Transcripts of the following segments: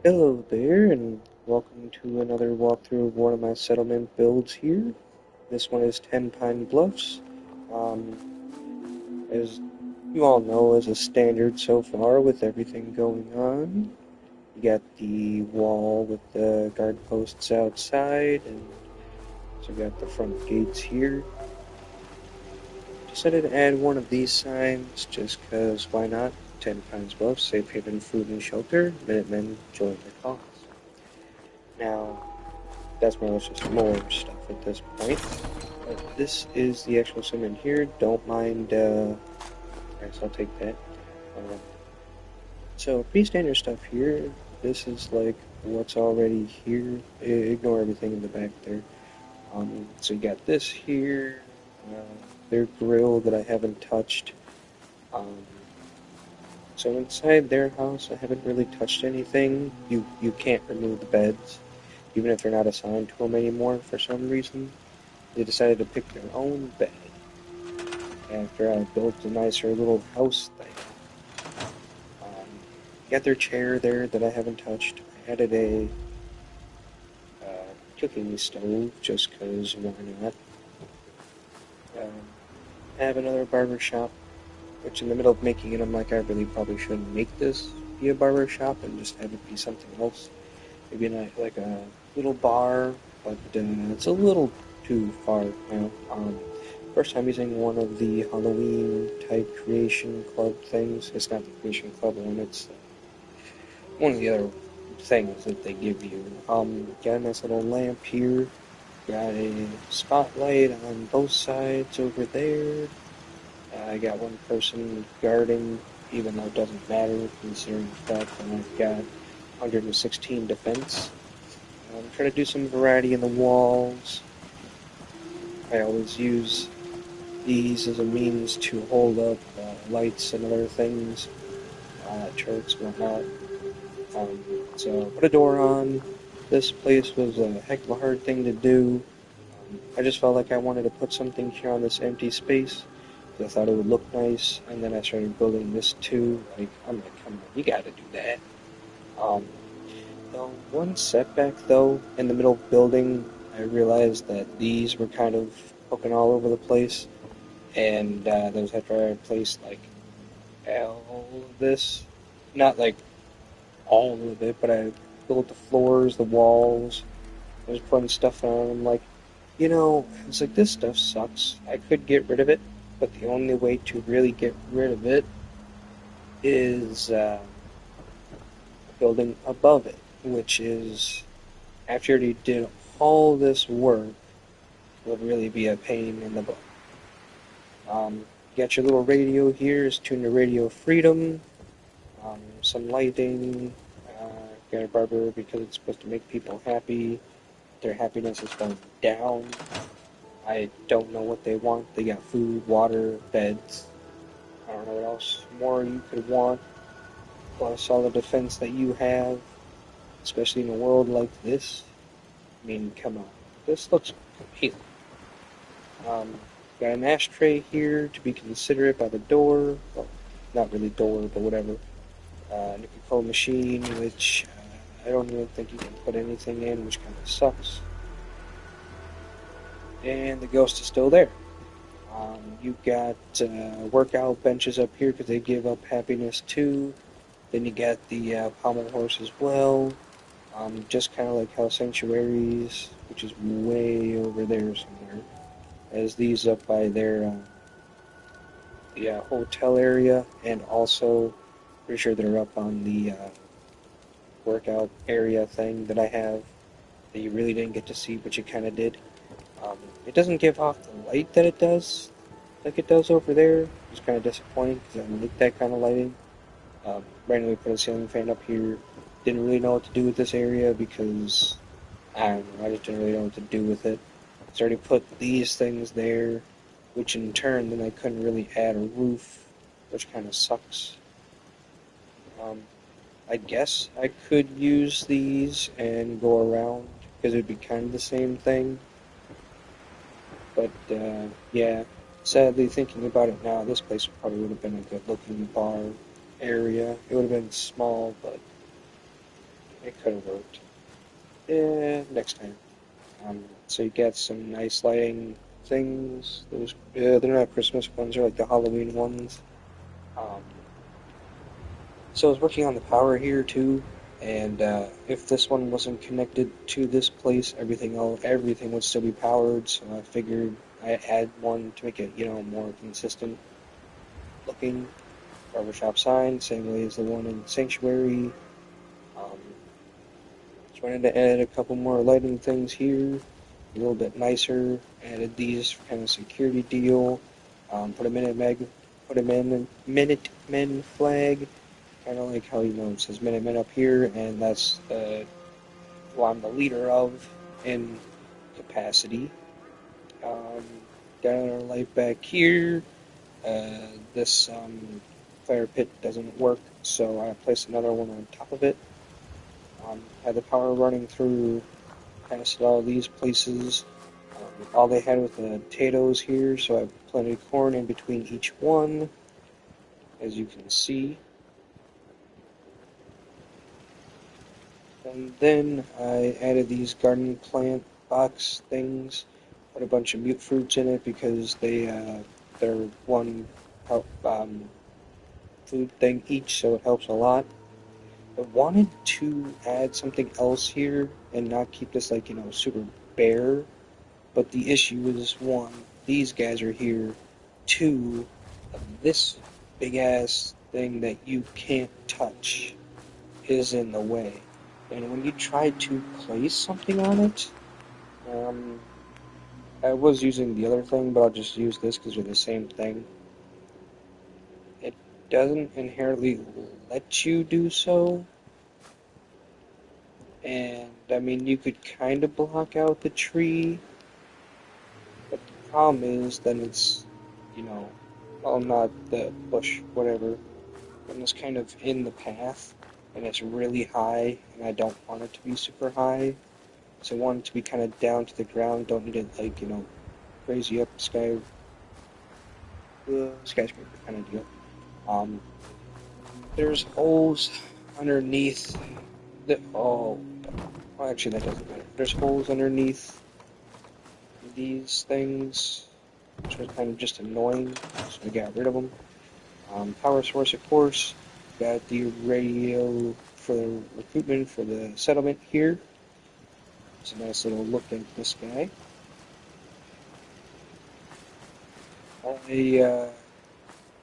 Hello there, and welcome to another walkthrough of one of my settlement builds here. This one is Tenpines Bluffs. As you all know, as a standard so far with everything going on. You got the wall with the guard posts outside, and so we got the front gates here. Decided to add one of these signs just because why not? Tenpines Bluffs, safe haven, food and shelter. Minutemen join the cause. Now, that's more or less just more stuff at this point. But this is the actual summon here. Don't mind, I guess I'll take that. Um, so, pretty standard stuff here. This is like what's already here. Ignore everything in the back there. So you got this here. Their grill that I haven't touched. Um, so inside their house, I haven't really touched anything. You can't remove the beds, even if they're not assigned to them anymore for some reason. They decided to pick their own bed after I built a nicer little house thing. Got their chair there that I haven't touched. I added a cooking stove just because why not? I have another barber shop, which in the middle of making it, I'm like, I really probably shouldn't make this be a barber shop and just have it be something else. Maybe not like a little bar, but it's a little too far now. First time using one of the Halloween type creation club things. It's not the creation club one, it's one of the other things that they give you. Got a nice little lamp here. Got a spotlight on both sides over there. I got one person guarding, even though it doesn't matter considering the fact that I've got 116 defense. I'm trying to do some variety in the walls. I always use these as a means to hold up lights and other things, charts, whatnot. So put a door on. This place was a heck of a hard thing to do. I just felt like I wanted to put something here on this empty space because I thought it would look nice, and then I started building this too. I'm like, come on, you got to do that. Um, the one setback though, in the middle of building, I realized that these were kind of poking all over the place, and that was after I placed like all of this, not like all of it, but I built the floors, the walls. I was putting stuff on. I'm like, it's like this stuff sucks. I could get rid of it, but the only way to really get rid of it is building above it, which is after you already did all this work, would really be a pain in the butt. You got your little radio here, is tuned to Radio Freedom. Some lighting. Got a barber because it's supposed to make people happy. Their happiness is going down. I don't know what they want. They got food, water, beds. I don't know what else more you could want. Plus all the defense that you have, especially in a world like this. I mean, come on. This looks amazing. Got an ashtray here to be considerate by the door. Well, not really door, but whatever. Nickel machine, which I don't even think you can put anything in, which kind of sucks. And the ghost is still there. You've got workout benches up here because they give up happiness too. Then you got the pommel horse as well. Just kind of like how sanctuaries, which is way over there somewhere, as these up by their hotel area, and also pretty sure they're up on the workout area thing that I have that you really didn't get to see, but you kind of did. It doesn't give off the light that it does, like it does over there. It's kind of disappointing because I like that kind of lighting. Randomly put a ceiling fan up here. Didn't really know what to do with this area because I don't know. I just didn't really know what to do with it. So I already put these things there, which in turn then I couldn't really add a roof, which kind of sucks. Um, I guess I could use these and go around because it'd be kind of the same thing. But yeah, sadly thinking about it now, this place probably would have been a good looking bar area. It would have been small, but It could have worked. Yeah, next time. So you get some nice lighting things. Those they're not Christmas ones; they're like the Halloween ones. Um, so I was working on the power here too, and if this one wasn't connected to this place, everything would still be powered. So I figured I'd add one to make it, more consistent looking barbershop sign, same way as the one in Sanctuary. Um, just wanted to add a couple more lighting things here, a little bit nicer. Added these for kind of security deal. Put a Minutemen flag, kind of like how it says Minutemen up here, and that's who I'm the leader of in capacity. Um, got another light back here. This fire pit doesn't work, so I placed another one on top of it. Had the power running through past all these places. All they had was the potatoes here, so I planted corn in between each one, as you can see. And then I added these garden plant box things, put a bunch of mute fruits in it because they're one help food thing each, so it helps a lot. I wanted to add something else here and not keep this like, super bare, but the issue is one, these guys are here, two, this big ass thing that you can't touch is in the way. And when you try to place something on it, um, I was using the other thing, but I'll just use this because they're the same thing. It doesn't inherently let you do so. And, I mean, you could kind of block out the tree, but the problem is then it's, well, not the bush, whatever, when it's kind of in the path, and it's really high, and I don't want it to be super high. So I want it to be kind of down to the ground, don't need it like, crazy up skyscraper kind of deal. Um, there's holes underneath well, actually that doesn't matter. There's holes underneath these things, which was kind of just annoying, so I got rid of them. Power source, of course. Got the radio for the recruitment for the settlement here. It's a nice little look at this guy. I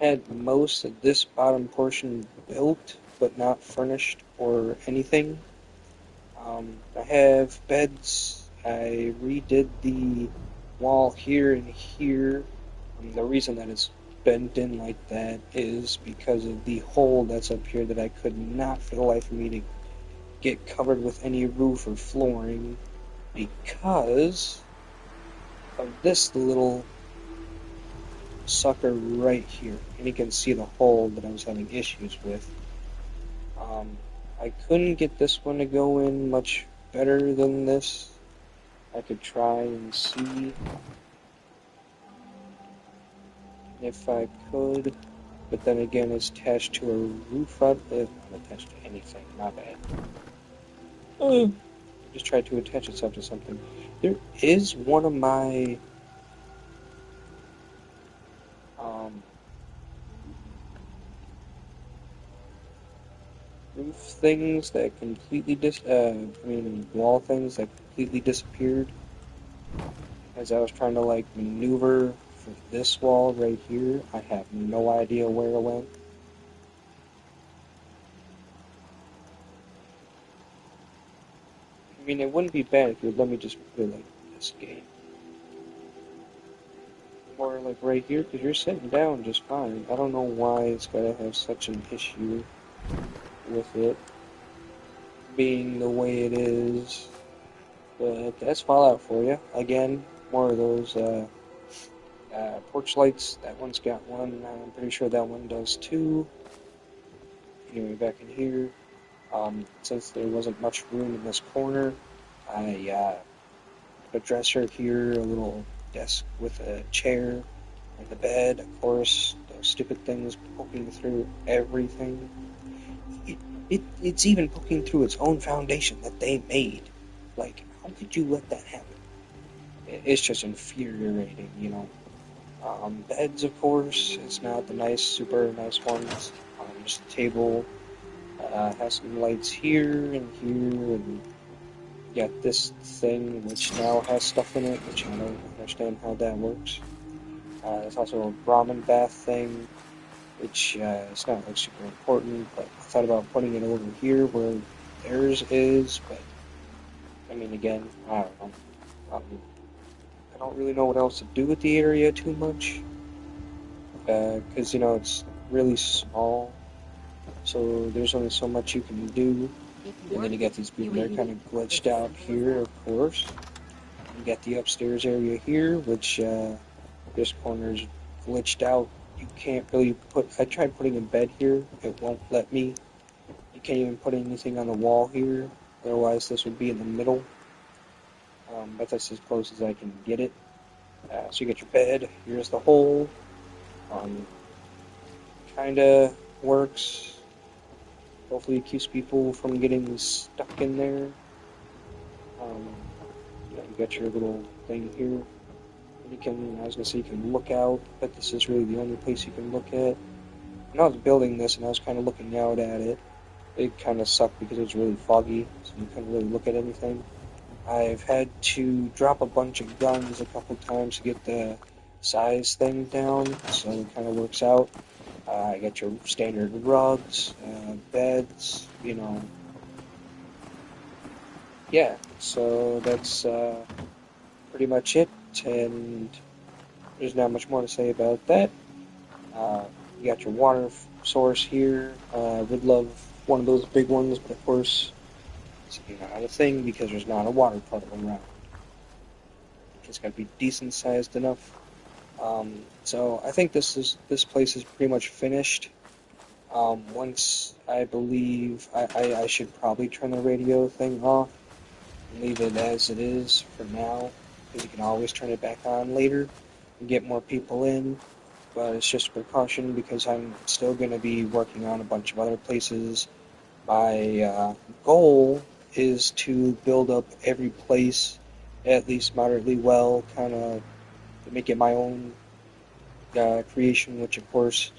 had most of this bottom portion built, but not furnished or anything. I have beds. I redid the wall here and here. The reason that it's bent in like that is because of the hole that's up here that I could not for the life of me to get covered with any roof or flooring because of this little sucker right here. And you can see the hole that I was having issues with. I couldn't get this one to go in much better than this. I could try and see if I could, but then again, it's attached to a roof not attached to anything, my bad. Just tried to attach itself to something. There is one of my roof things that completely wall things that completely disappeared as I was trying to like maneuver for this wall right here. I have no idea where it went. I mean, it wouldn't be bad if you would let me just play like this game. Or like right here, because you're sitting down just fine. I don't know why it's gotta have such an issue with it being the way it is. But that's Fallout for you. Again, more of those porch lights. That one's got one. I'm pretty sure that one does too. Anyway, back in here. Since there wasn't much room in this corner, I put a dresser here, a little desk with a chair, and the bed. Of course, those stupid things poking through everything. it's even poking through its own foundation that they made. Like, how could you let that happen? It's just infuriating, you know. Beds, of course, it's not the nice, super nice ones. Just a table, has some lights here and here, and you got this thing which now has stuff in it, which I don't understand how that works. There's also a ramen bath thing, which it's not like super important, but I thought about putting it over here where theirs is, but I mean, again, I don't know. Um, I don't really know what else to do with the area too much, because, you know, it's really small, so there's only so much you can do. And then you got these people that are kind of glitched out here, of course. You got the upstairs area here, which this corner's glitched out. You can't really put. I tried putting a bed here. It won't let me. You can't even put anything on the wall here. Otherwise, this would be in the middle. But that's as close as I can get it. So you get your bed. Here's the hole. Um, Kinda works. Hopefully, it keeps people from getting stuck in there. Um, yeah, you got your little thing here. You can, I was gonna say you can look out, but this is really the only place you can look at. When I was building this and I was kind of looking out at it, it kind of sucked because it was really foggy, so you couldn't really look at anything. I've had to drop a bunch of guns a couple times to get the size thing down, so it kind of works out. I got your standard rugs, beds, you know. Yeah, so that's pretty much it, and there's not much more to say about that. Uh, you got your water source here. Would love one of those big ones, but of course, it's not a thing because there's not a water puddle around. It's got to be decent sized enough. So I think this place is pretty much finished. Once I believe I should probably turn the radio thing off and leave it as it is for now, because you can always turn it back on later and get more people in. But it's just a precaution because I'm still going to be working on a bunch of other places. My goal is to build up every place at least moderately well, kind of make it my own creation, which of course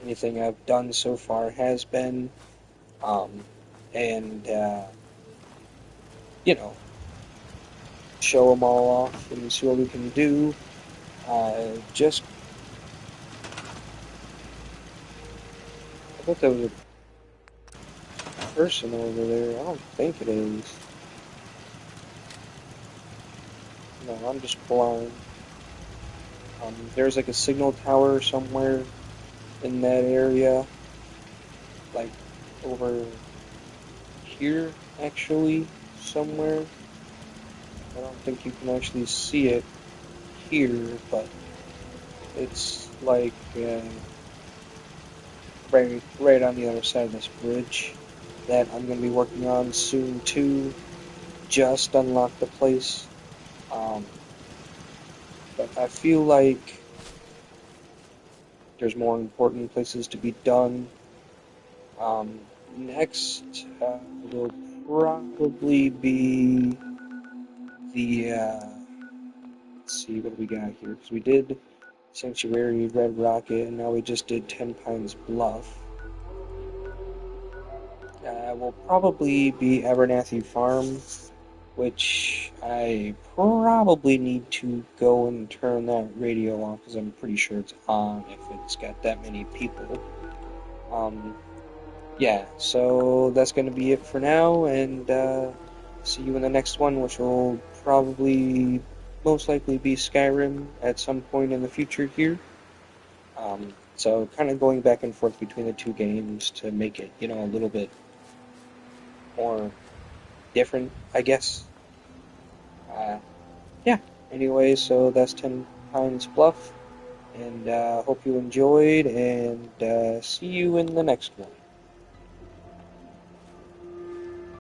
anything I've done so far has been. Um, and, you know, show them all off and see what we can do. Just, I thought there was a person over there. I don't think it is. No, I'm just blind. There's like a signal tower somewhere in that area, like over here, actually, somewhere. I don't think you can actually see it here, but it's like right on the other side of this bridge that I'm going to be working on soon too. Just unlock the place. Um, but I feel like there's more important places to be done. Next will probably be the, let's see, what do we got here? Because we did Sanctuary, Red Rocket, and now we just did Tenpines Bluff. Will probably be Abernathy Farm, which I probably need to go and turn that radio off because I'm pretty sure it's on if it's got that many people. Yeah, so that's going to be it for now, and see you in the next one, which will probably most likely be Skyrim at some point in the future here. So kind of going back and forth between the two games to make it, a little bit more different, I guess. Yeah, anyway, so that's Tenpines Bluff, and hope you enjoyed, and see you in the next one.